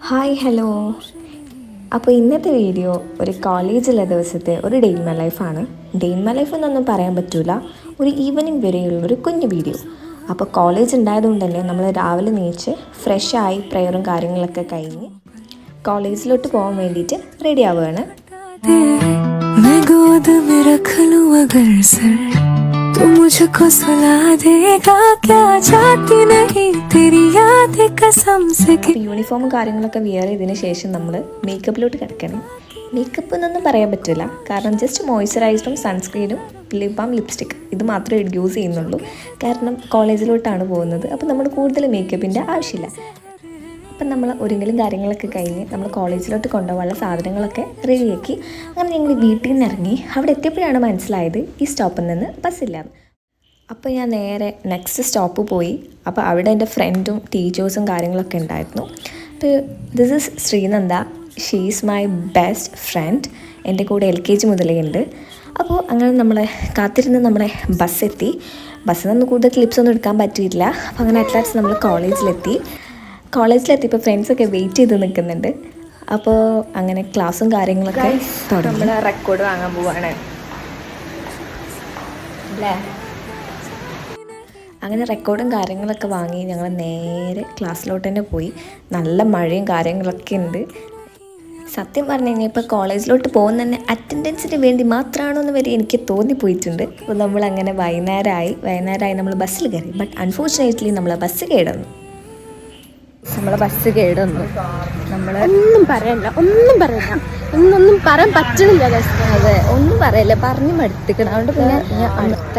Hi hello. അപ്പോൾ ഇന്നത്തെ video ഒരു കോളേജിലെ ദിവസത്തെ ഒരു ഡേ ഇൻ മൈ ലൈഫാണ്. ഡേ ഇൻ മൈ ലൈഫ് എന്നൊന്നും പറയാൻ പറ്റില്ല, ഒരു ഈവനിങ് വരെയുള്ളൊരു കുഞ്ഞു വീഡിയോ. അപ്പോൾ കോളേജ് ഉണ്ടായതുകൊണ്ട് തന്നെ നമ്മൾ രാവിലെ നീച്ച് ഫ്രഷായി പ്രെയറും കാര്യങ്ങളൊക്കെ കഴിഞ്ഞ് കോളേജിലോട്ട് പോകാൻ വേണ്ടിയിട്ട് റെഡി ആവുകയാണ്. तू मुझको सुला देगा क्या चाहती नहीं तेरी याद कसम से. യൂണിഫോമും കാര്യങ്ങളൊക്കെ വിയർ ചെയ്തതിന് ശേഷം നമ്മൾ മേക്കപ്പിലോട്ട് കിടക്കണം. മേക്കപ്പ് എന്നൊന്നും പറയാൻ പറ്റില്ല, കാരണം ജസ്റ്റ് മോയ്സ്ചറൈസറും സൺസ്ക്രീനും ലിപ് ബാം ലിപ്സ്റ്റിക് ഇത് മാത്രമേ യൂസ് ചെയ്യുന്നുള്ളൂ. കാരണം കോളേജിലോട്ടാണ് പോകുന്നത്, അപ്പോൾ നമ്മൾ കൂടുതൽ മേക്കപ്പിൻ്റെ ആവശ്യമില്ല. അപ്പം നമ്മൾ ഒരുങ്ങലും കാര്യങ്ങളൊക്കെ കഴിഞ്ഞ് നമ്മൾ കോളേജിലോട്ട് കൊണ്ടുപോകാനുള്ള സാധനങ്ങളൊക്കെ റെഡിയാക്കി അങ്ങനെ ഞങ്ങൾ വീട്ടിൽ നിന്ന് ഇറങ്ങി. അവിടെ എത്തിയപ്പോഴാണ് മനസ്സിലായത് ഈ സ്റ്റോപ്പിൽ നിന്ന് ബസ്സില്ലാന്ന്. അപ്പോൾ ഞാൻ നേരെ നെക്സ്റ്റ് സ്റ്റോപ്പ് പോയി. അപ്പോൾ അവിടെ എൻ്റെ ഫ്രണ്ടും ടീച്ചേഴ്സും കാര്യങ്ങളൊക്കെ ഉണ്ടായിരുന്നു. അപ്പോൾ this is Sreenanda, she is my best friend. എൻ്റെ കൂടെ LKG മുതലേ ഉണ്ട്. അപ്പോൾ അങ്ങനെ നമ്മൾ കാത്തിരുന്ന് നമ്മുടെ ബസ്സെത്തി. ബസ്സിൽ നിന്ന് കൂടുതൽ ക്ലിപ്സൊന്നും എടുക്കാൻ പറ്റിയിട്ടില്ല. അപ്പോൾ അങ്ങനെ അറ്റ്ലാസ്റ്റ് നമ്മൾ കോളേജിലെത്തിയപ്പോൾ ഫ്രണ്ട്സൊക്കെ വെയിറ്റ് ചെയ്ത് നിൽക്കുന്നുണ്ട്. അപ്പോൾ അങ്ങനെ ക്ലാസ്സും കാര്യങ്ങളൊക്കെ നമ്മൾ റെക്കോർഡ് വാങ്ങാൻ പോവാണ് അല്ലേ. അങ്ങനെ റെക്കോർഡും കാര്യങ്ങളൊക്കെ വാങ്ങി ഞങ്ങൾ നേരെ ക്ലാസ്സിലോട്ട് തന്നെ പോയി. നല്ല മഴയും കാര്യങ്ങളൊക്കെ ഉണ്ട്. സത്യം പറഞ്ഞു കഴിഞ്ഞാൽ ഇപ്പോൾ കോളേജിലോട്ട് പോകുന്ന തന്നെ അറ്റൻഡൻസിന് വേണ്ടി മാത്രമാണോ എന്ന് വരെ എനിക്ക് തോന്നിപ്പോയിട്ടുണ്ട്. അപ്പോൾ നമ്മളങ്ങനെ വൈകുന്നേരമായി നമ്മൾ ബസ്സിൽ കയറി. ബട്ട് അൺഫോർച്ചുനേറ്റ്ലി നമ്മളെ ബസ് കേടുവന്നു. നമ്മൾ ഒന്നും പറയണ്ട ഒന്നും പറയാൻ പറ്റണില്ല. അതെ, ഒന്നും പറയല്ല, പറഞ്ഞ് മടുത്തിക്കണം. അതുകൊണ്ട് പിന്നെ ഞാൻ അടുത്ത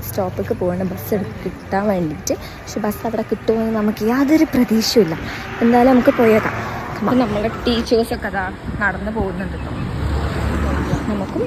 സ്റ്റോപ്പിലേക്ക് പോകണം ബസ് കിട്ടാൻ വേണ്ടിയിട്ട്. പക്ഷെ ബസ് അവിടെ കിട്ടുമെന്ന് നമുക്ക് യാതൊരു പ്രതീക്ഷയില്ല. എന്തായാലും നമുക്ക് പോയേക്കാം. നമ്മുടെ ടീച്ചേഴ്സൊക്കെ അതാ നടന്നു പോകുന്നുണ്ട്. നമുക്കും